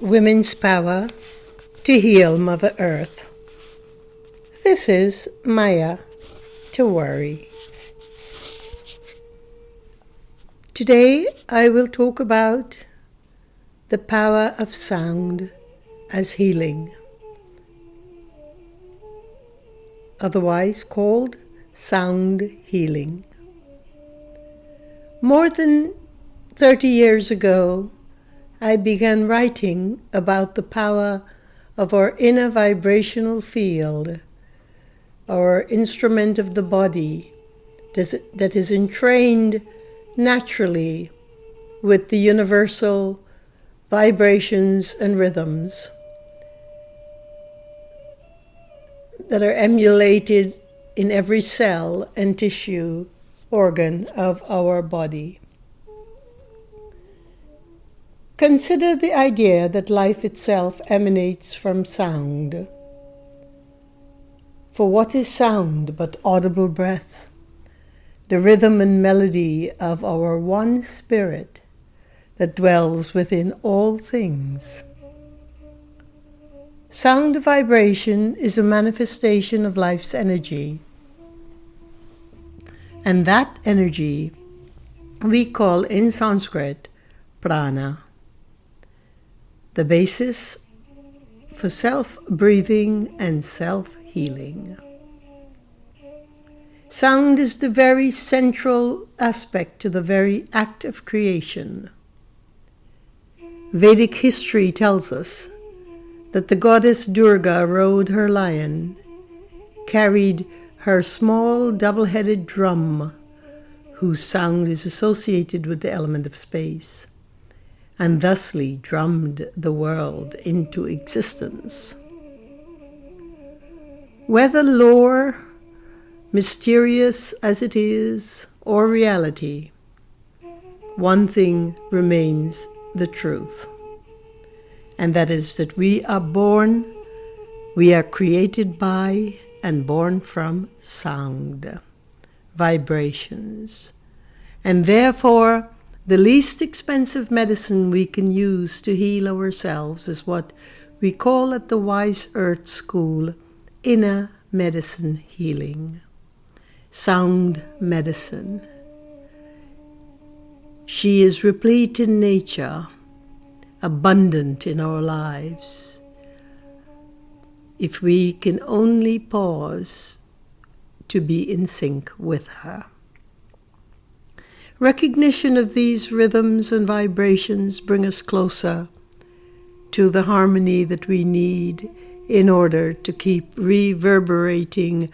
Women's Power to Heal Mother Earth. This is Maya Tiwari. Today I will talk about the power of sound as healing, otherwise called sound healing. More than 30 years ago, I began writing about the power of our inner vibrational field, our instrument of the body that is entrained naturally with the universal vibrations and rhythms that are emulated in every cell and tissue organ of our body. Consider the idea that life itself emanates from sound. For what is sound but audible breath, the rhythm and melody of our one spirit that dwells within all things? Sound vibration is a manifestation of life's energy, and that energy we call in Sanskrit prana, the basis for self-breathing and self-healing. Sound is the very central aspect to the very act of creation. Vedic history tells us that the goddess Durga rode her lion, carried her small double-headed drum, whose sound is associated with the element of space, and thusly drummed the world into existence. Whether lore, mysterious as it is, or reality, one thing remains the truth, and that is that we are created by and born from sound, vibrations, and therefore the least expensive medicine we can use to heal ourselves is what we call at the Wise Earth School inner medicine healing, sound medicine. She is replete in nature, abundant in our lives, if we can only pause to be in sync with her. Recognition of these rhythms and vibrations bring us closer to the harmony that we need in order to keep reverberating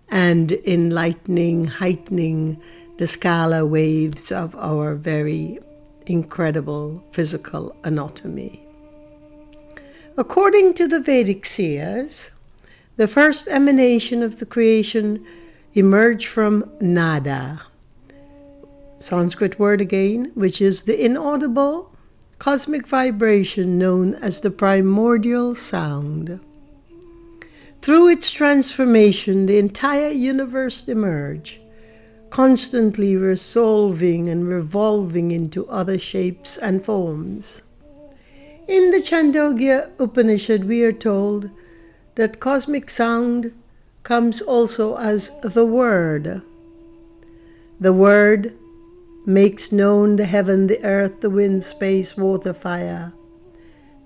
and enlightening, heightening the scala waves of our very incredible physical anatomy. According to the Vedic seers, the first emanation of the creation emerged from nada, Sanskrit word again, which is the inaudible cosmic vibration known as the primordial sound. Through its transformation, the entire universe emerged, constantly resolving and revolving into other shapes and forms. In the Chandogya Upanishad, we are told that cosmic sound comes also as the Word. The Word makes known the heaven, the earth, the wind, space, water, fire,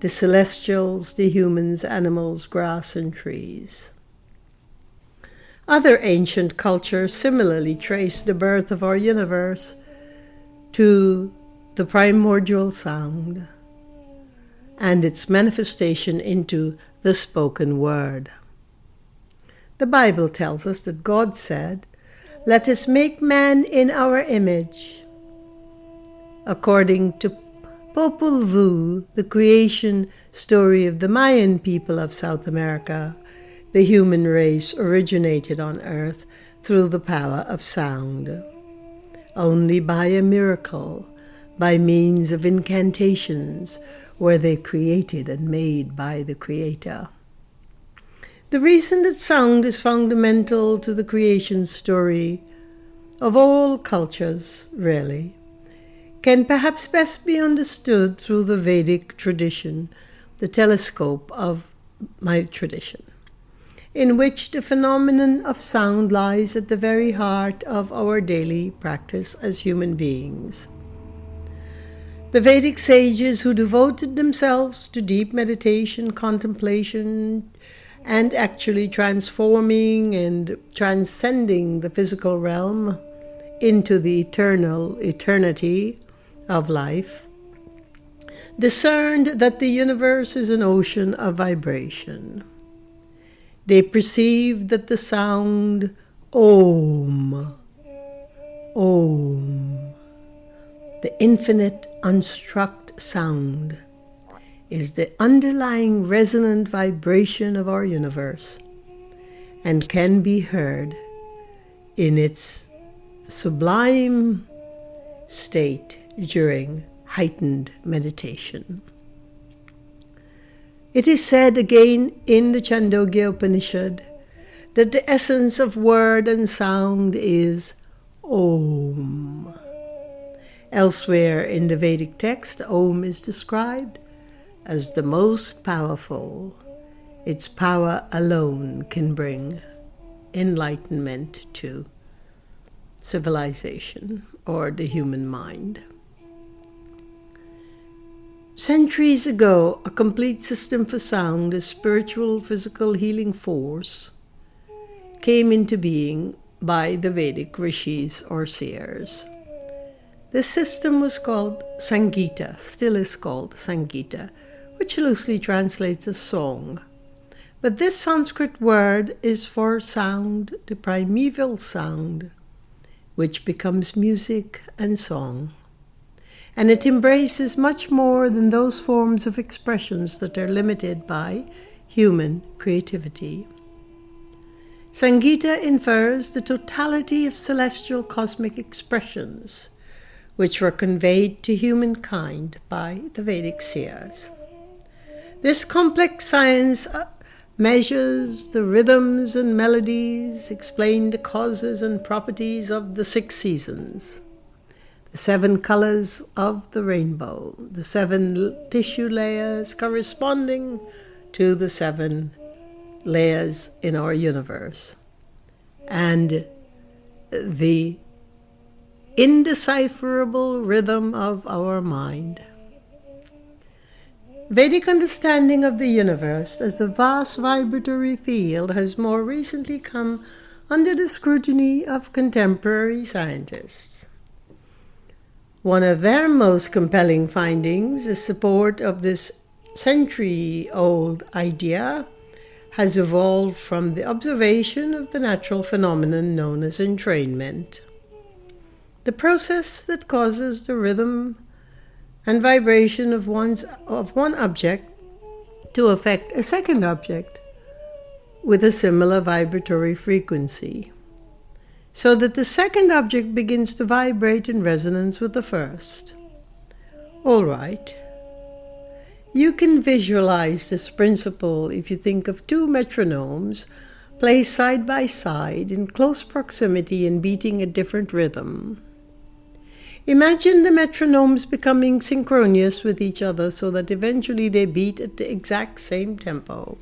the celestials, the humans, animals, grass, and trees. Other ancient cultures similarly trace the birth of our universe to the primordial sound and its manifestation into the spoken word. The Bible tells us that God said, "Let us make man in our image." According to Popol Vuh, the creation story of the Mayan people of South America, the human race originated on Earth through the power of sound. Only by a miracle, by means of incantations, were they created and made by the Creator. The reason that sound is fundamental to the creation story of all cultures, really, can perhaps best be understood through the Vedic tradition the telescope of my tradition, in which the phenomenon of sound lies at the very heart of our daily practice as human beings. The Vedic sages who devoted themselves to deep meditation, contemplation, and actually transforming and transcending the physical realm into the eternity of life, discerned that the universe is an ocean of vibration. They perceived that the sound Om, the infinite unstruck sound, is the underlying resonant vibration of our universe and can be heard in its sublime state during heightened meditation. It is said again in the Chandogya Upanishad that the essence of word and sound is Om. Elsewhere in the Vedic text, Om is described as the most powerful. Its power alone can bring enlightenment to civilization or the human mind. Centuries ago, a complete system for sound, a spiritual, physical healing force, came into being by the Vedic rishis or seers. This system was called Sangita, still is called Sangita, which loosely translates as song. But this Sanskrit word is for sound, the primeval sound, which becomes music and song. And it embraces much more than those forms of expressions that are limited by human creativity. Sangita infers the totality of celestial cosmic expressions, which were conveyed to humankind by the Vedic seers. This complex science measures the rhythms and melodies, explain the causes and properties of the 6 seasons, the 7 colors of the rainbow, the 7 tissue layers corresponding to the 7 layers in our universe, and the indecipherable rhythm of our mind. Vedic understanding of the universe as a vast vibratory field has more recently come under the scrutiny of contemporary scientists. One of their most compelling findings is support of this century-old idea has evolved from the observation of the natural phenomenon known as entrainment, the process that causes the rhythm and vibration of one object to affect a second object with a similar vibratory frequency, so that the second object begins to vibrate in resonance with the first. All right. You can visualize this principle if you think of 2 metronomes placed side by side in close proximity and beating a different rhythm. Imagine the metronomes becoming synchronous with each other so that eventually they beat at the exact same tempo.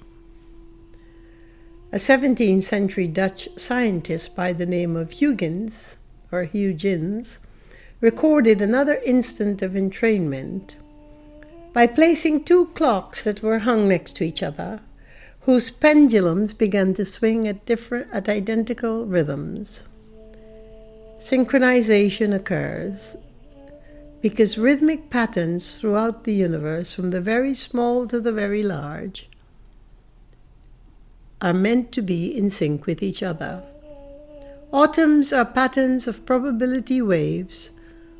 A 17th century Dutch scientist by the name of Huygens recorded another instant of entrainment by placing 2 clocks that were hung next to each other, whose pendulums began to swing at identical rhythms. Synchronization occurs because rhythmic patterns throughout the universe, from the very small to the very large, are meant to be in sync with each other. Atoms are patterns of probability waves.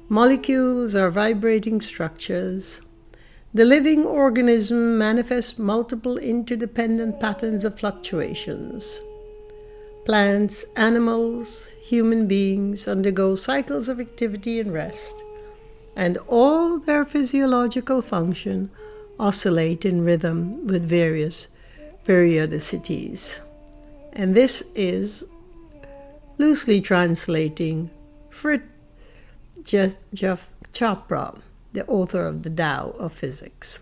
Molecules are vibrating structures. The living organism manifests multiple interdependent patterns of fluctuations. Plants, animals, human beings undergo cycles of activity and rest, and all their physiological function oscillate in rhythm with various periodicities. And this is loosely translating Fritjof Capra, the author of the Tao of Physics.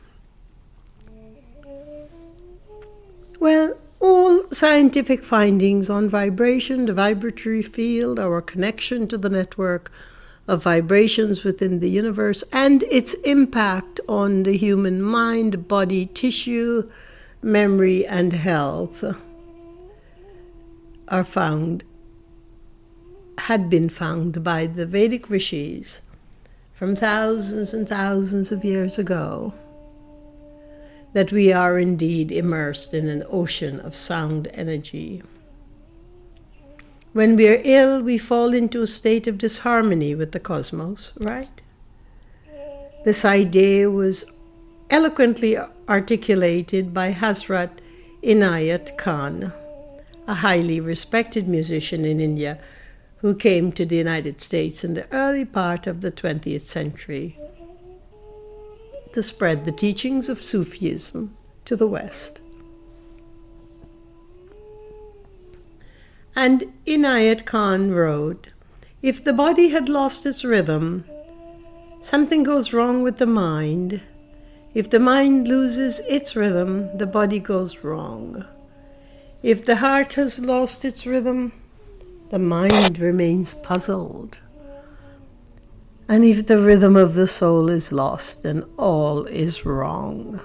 scientific findings on vibration, the vibratory field, our connection to the network of vibrations within the universe, and its impact on the human mind, body, tissue, memory, and health had been found by the Vedic rishis from thousands and thousands of years ago, that we are indeed immersed in an ocean of sound energy. When we are ill, we fall into a state of disharmony with the cosmos, right? This idea was eloquently articulated by Hazrat Inayat Khan, a highly respected musician in India who came to the United States in the early part of the 20th century to spread the teachings of Sufism to the West. And Inayat Khan wrote, "If the body had lost its rhythm, something goes wrong with the mind. If the mind loses its rhythm, the body goes wrong. If the heart has lost its rhythm, the mind remains puzzled. And if the rhythm of the soul is lost, then all is wrong."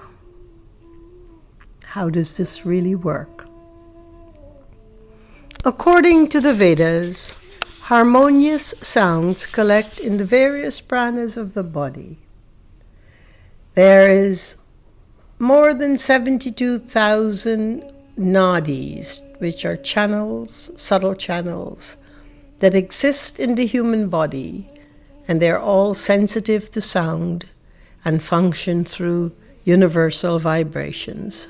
How does this really work? According to the Vedas, harmonious sounds collect in the various pranas of the body. There is more than 72,000 nadis, which are channels, subtle channels, that exist in the human body, and they're all sensitive to sound and function through universal vibrations.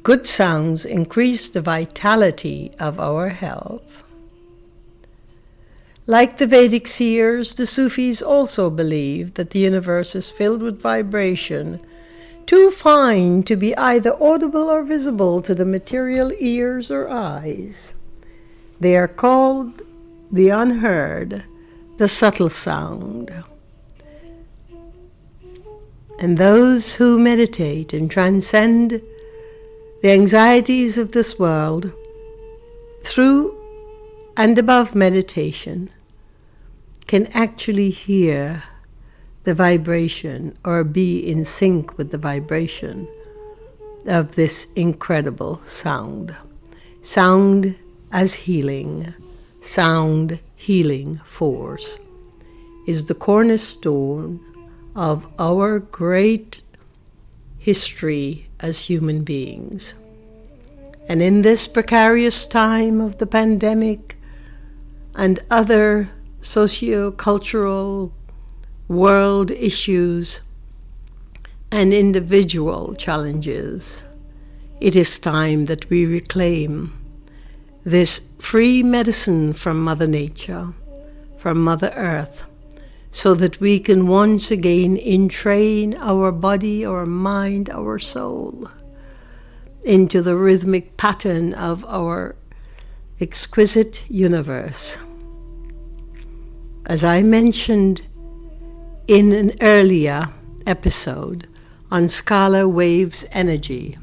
Good sounds increase the vitality of our health. Like the Vedic seers, the Sufis also believe that the universe is filled with vibration, too fine to be either audible or visible to the material ears or eyes. They are called the unheard, the subtle sound. And those who meditate and transcend the anxieties of this world through and above meditation can actually hear the vibration or be in sync with the vibration of this incredible sound. Sound as healing, sound healing force is the cornerstone of our great history as human beings. And in this precarious time of the pandemic and other socio-cultural world issues and individual challenges, it is time that we reclaim this free medicine from Mother Nature, from Mother Earth, so that we can once again entrain our body, our mind, our soul into the rhythmic pattern of our exquisite universe. As I mentioned in an earlier episode on scalar waves energy,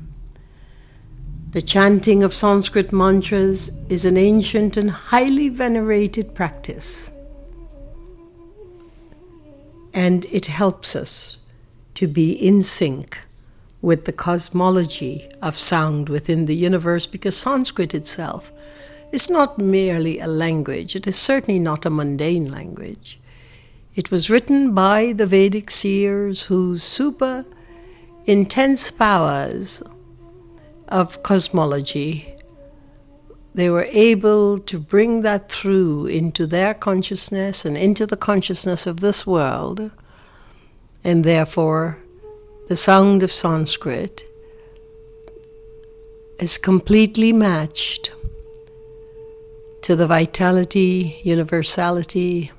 the chanting of Sanskrit mantras is an ancient and highly venerated practice. And it helps us to be in sync with the cosmology of sound within the universe, because Sanskrit itself is not merely a language. It is certainly not a mundane language. It was written by the Vedic seers whose super intense powers of cosmology, they were able to bring that through into their consciousness and into the consciousness of this world. And therefore, the sound of Sanskrit is completely matched to the vitality, universality,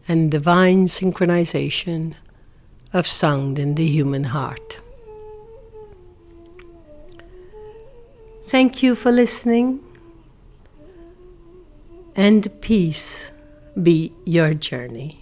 and divine synchronization of sound in the human heart. Thank you for listening, and peace be your journey.